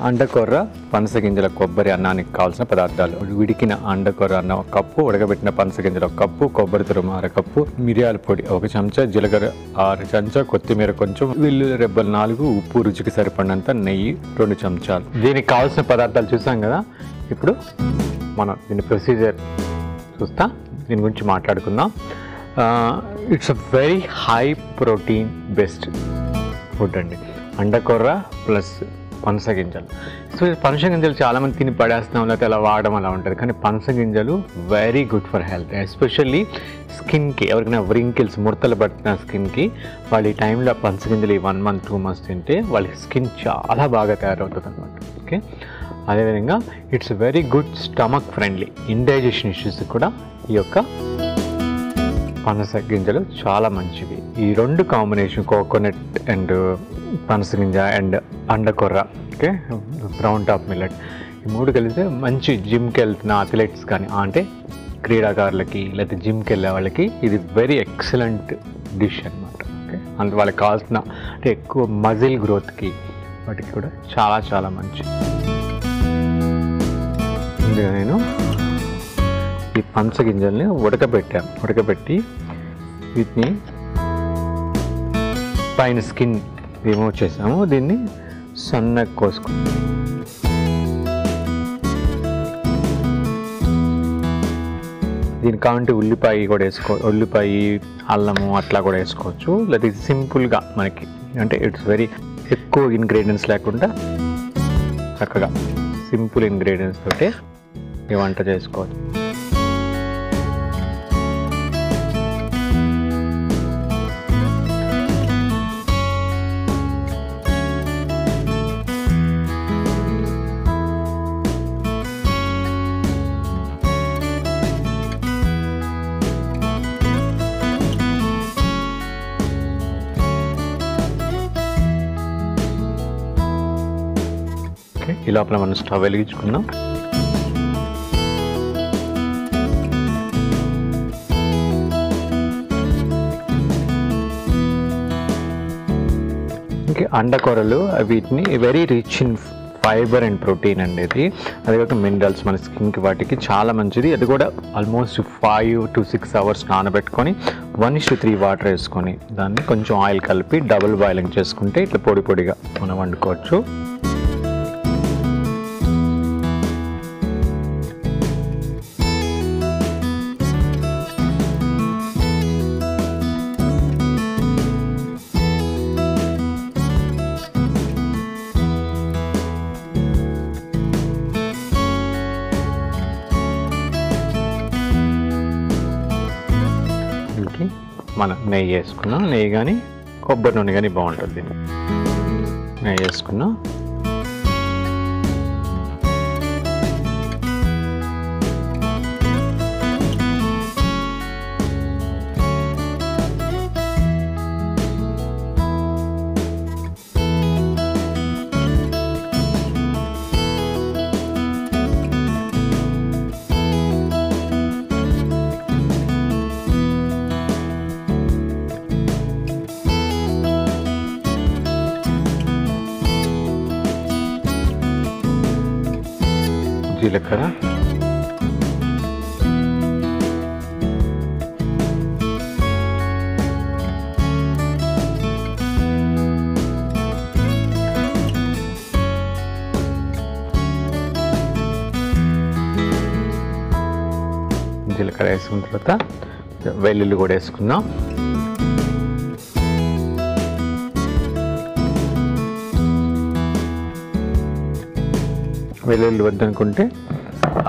అండకొర్ర పనస గింజల కొబ్బరి అన్నానికి కావాల్సిన పదార్థాలు: ఉడికిన అండకొర్ర అన్నం 1 కప్పు, ఉడకబెట్టిన పనస గింజలు 1 కప్పు, కొబ్బరి తురుము 1/2 కప్పు, మిరియాల పొడి 1 చెంచా, జీలకర్ర 6 చెంచా, కొత్తిమీర కొంచెం, వెల్లుల్లి రెబ్బలు 4, ఉప్పు రుచికి సరిపడినంత, నెయ్యి 2 చెంచాలు. దీనికి కావాల్సిన పదార్థాలు చూసాం కదా. ఇప్పుడు మనం దీని ప్రొసీజర్ చూస్తా, దీని గురించి మాట్లాడుకుందాం. It's a very high protein best food అండి. అండకొర్ర ప్లస్ పనస గింజలు. సో పనస గింజలు చాలామంది తిని పడేస్తాం, లేకపోతే అలా వాడడం అలా ఉంటుంది. కానీ పనస గింజలు very good for health, especially స్కిన్కి. ఎవరికైనా వ్రింకిల్స్, ముడతలు పట్టిన స్కిన్కి వాళ్ళ ఈ టైంలో పనస గింజలు ఈ 1 month 2 months తింటే వాళ్ళ స్కిన్ చాలా బాగా తయారవుతుంది అనమాట. ఓకే, అదేవిధంగా it's very good stomach friendly. Indigestion issues కూడా ఈ యొక్క పనస గింజలు చాలా మంచివి. ఈ 2 కాంబినేషన్, కోకోనట్ అండ్ పనస గింజ అండ్ అండకొర్ర, ఓకే, బ్రౌన్ టాప్ మిల్లెట్, ఈ 3 కలిస్తే మంచి జిమ్కి వెళ్తున్న అథ్లెట్స్ కానీ, అంటే క్రీడాకారులకి లేకపోతే జిమ్కి వెళ్ళే వాళ్ళకి ఇది వెరీ ఎక్సలెంట్ డిష్ అనమాట. ఓకే, అంటే వాళ్ళకి కావాల్సిన అంటే ఎక్కువ మజిల్ గ్రోత్కి వాటికి కూడా చాలా చాలా మంచిది. ముందుగా నేను ఈ పనస గింజల్ని ఉడకబెట్టి వీటిని పైన స్కిన్ రిమూవ్ చేసాము. దీన్ని సన్నగా కోసుకుంటాం. దీనికి కావాలంటే ఉల్లిపాయ కూడా ఉల్లిపాయ, అల్లము అట్లా కూడా వేసుకోవచ్చు. లేదా సింపుల్గా మనకి అంటే ఇట్స్ వెరీ ఎక్కువ ఇంగ్రీడియంట్స్ లేకుండా చక్కగా సింపుల్ ఇంగ్రీడియంట్స్ తోటి ఈ వంట చేసుకోవచ్చు. ఈ లోపల మనం స్టవ్ వెలిగించుకుందాం. ఇంకా అండకొరలు వీటిని very rich in fibre and protein అండి. అది కాక మినరల్స్ మన స్కిన్కి వాటికి చాలా మంచిది. అది కూడా ఆల్మోస్ట్ 5 to 6 hours నానబెట్టుకొని 1:3 వాటర్ వేసుకొని దాన్ని కొంచెం ఆయిల్ కలిపి డబుల్ బాయిలింగ్ చేసుకుంటే ఇట్లా పొడి పొడిగా మనం వండుకోవచ్చు. మనం నెయ్యి వేసుకున్నాం. నెయ్యి కానీ కొబ్బరి నూనె కానీ బాగుంటుంది. నెయ్యి వేసుకున్నాం. జీలకర్ర, జీలకర్ర వేసుకున్న తర్వాత వెల్లుల్లి కూడా వేసుకుందాం. వెల్లుల్లి వద్దనుకుంటే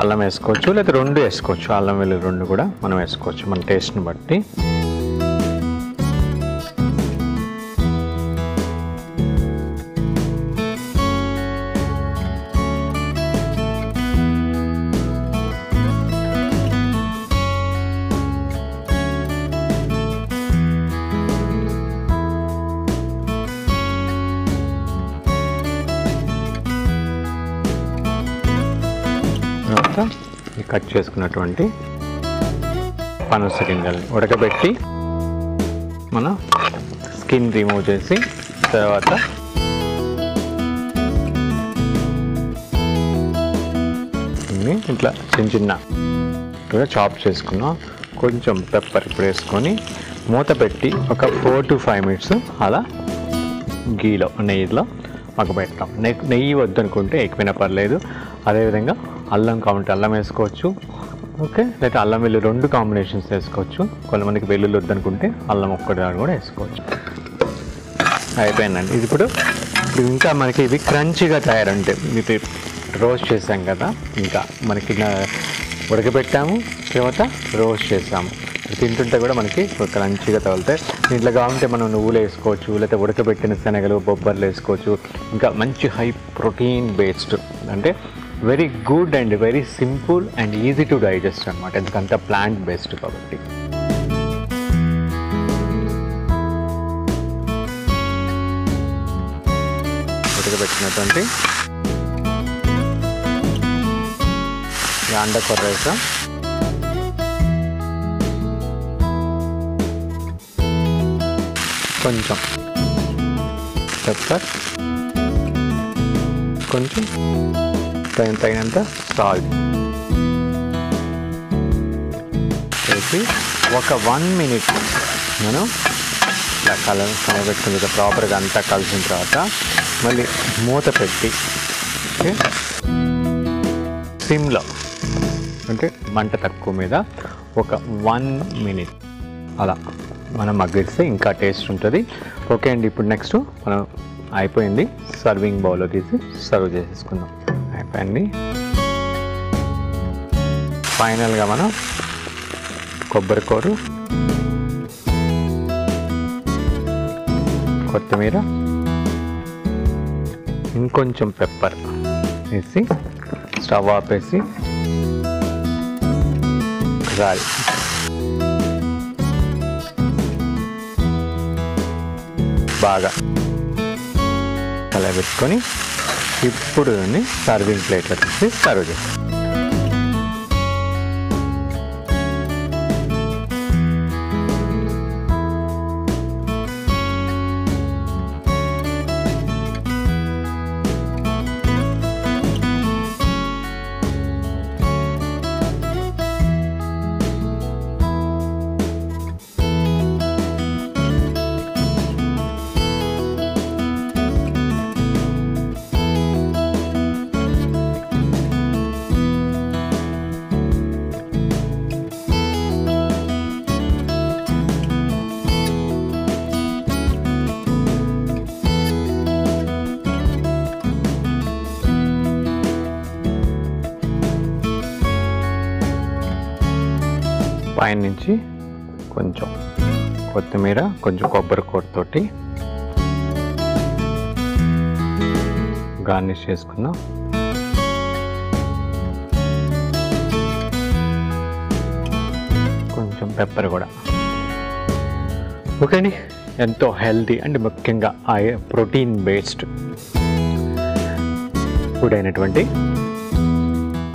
అల్లం వేసుకోవచ్చు, లేదా 2 వేసుకోవచ్చు. అల్లం వెల్లుల్లి 2 కూడా మనం వేసుకోవచ్చు మన టేస్ట్ని బట్టి. కట్ చేసుకున్నటువంటి పనస గింజల్ని ఉడకబెట్టి మనం స్కిన్ రిమూవ్ చేసి తర్వాత ఇట్లా చిన్న చాప్ చేసుకున్నాం. కొంచెం పెప్పర్ ఇప్పుడు వేసుకొని మూత పెట్టి ఒక 4 to 5 minutes అలా గీలో నెయ్యిలో మగ్గబెడతాం. నెయ్యి వద్దనుకుంటే ఎక్కువైనా పర్లేదు. అదేవిధంగా అల్లం కావాలంటే అల్లం వేసుకోవచ్చు, ఓకే, లేకపోతే అల్లం వెల్లుల్లి 2 కాంబినేషన్స్ వేసుకోవచ్చు. కొంతమందికి వెల్లుల్లి వద్దనుకుంటే అల్లం ఒక్కటి కూడా వేసుకోవచ్చు. అయిపోయిందండి. ఇది ఇప్పుడు ఇంకా మనకి ఇవి క్రంచీగా తయారంటే ఇది రోస్ట్ చేసాం కదా, ఇంకా మనకి ఉడకబెట్టాము, తర్వాత రోస్ట్ చేసాము. తింటుంటే కూడా మనకి క్రంచీగా తగులుతాయి. దీంట్లో కావాలంటే మనం నువ్వులు వేసుకోవచ్చు, లేకపోతే ఉడకబెట్టిన శనగలు బొబ్బర్లు వేసుకోవచ్చు. ఇంకా మంచి హై ప్రోటీన్ బేస్డ్ అంటే very good and very simple and easy to digest అనమాట, ఎందుకంటే ప్లాంట్ బేస్డ్ కాబట్టి. ఉడకబెట్టినటువంటి అండకొర్ర వేసాం, కొంచెం పెప్పర్, కొంచెం తగినంత సాల్ట్ వేసి ఒక 1 minute మనం ఇలా కలబెట్టుకుని ప్రాపర్గా అంతా కలిసిన తర్వాత మళ్ళీ మూత పెట్టి సిమ్లో అంటే మంట తక్కువ మీద ఒక 1 minute అలా మనం మగ్గిస్తే ఇంకా టేస్ట్ ఉంటుంది. ఓకే అండి, ఇప్పుడు నెక్స్ట్ మనం అయిపోయింది, సర్వింగ్ బౌల్లో తీసి సర్వ్ చేసేసుకుందాం. అయిపోయింది. ఫైనల్గా మనం కొబ్బరి కూర, కొత్తిమీర, ఇంకొంచెం పెప్పర్ వేసి స్టవ్ ఆపేసి ఒకసారి బాగా కలబెట్టుకొని ఇప్పుడు దాన్ని సర్వింగ్ ప్లేట్లో తీసి సర్వ్ చేస్తాం. పైన నుంచి కొంచెం కొత్తిమీర, కొంచెం కొబ్బరి కూరతోటి గార్నిష్ చేసుకుందాం. కొంచెం పెప్పర్ కూడా. ఓకే అండి, ఎంతో హెల్తీ అండ్ ముఖ్యంగా ప్రోటీన్ బేస్డ్ ఫుడ్ అయినటువంటి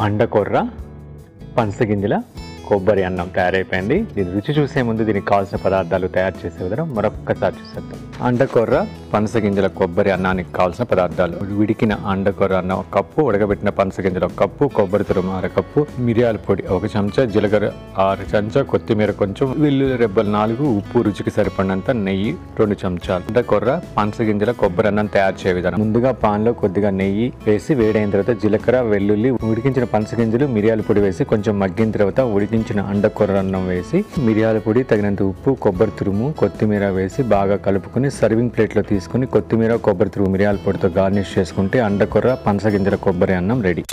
అండకొర్ర పనస గింజల కొబ్బరి అన్నం తయారైపోయింది. దీని రుచి చూసే ముందు దీనికి కావాల్సిన పదార్థాలు తయారు చేసే విధానం మరొక్కసారి చూసేద్దాం. అండకొర్ర పనస గింజల కొబ్బరి అన్నానికి కావాల్సిన పదార్థాలు: ఉడికిన అండకొర్ర అన్నం 1 కప్పు, ఉడకబెట్టిన పనస గింజలు 1 కప్పు, కొబ్బరి తురుము 1/2 కప్పు, మిరియాల పొడి 1 చెంచా, జీలకర్ర 6 చెంచా, కొత్తిమీర కొంచెం, వెల్లుల్లి రెబ్బలు 4, ఉప్పు రుచికి సరిపడినంత, నెయ్యి 2 చెంచాలు. అండకొర్ర పనస గింజల కొబ్బరి అన్నం తయారు చేసే విధానం: ముందుగా పాన్లో కొద్దిగా నెయ్యి వేసి వేడైన తర్వాత జీలకర్ర, వెల్లుల్లి, ఉడికించిన పనస గింజలు, మిరియాల పొడి వేసి కొంచెం మగ్గిన తర్వాత ఉడికించిన అండకొర్ర అన్నం వేసి మిరియాల పొడి, తగినంత ఉప్పు, కొబ్బరి తురుము, కొత్తిమీర వేసి బాగా కలుపుకొని సర్వింగ్ ప్లేట్లో తీసుకుని కొత్తిమీర, కొబ్బరి తురుము, మిరియాల పొడితో గార్నిష్ చేసుకుంటే అండకొర్ర పనస గింజల కొబ్బరి అన్నం రెడీ.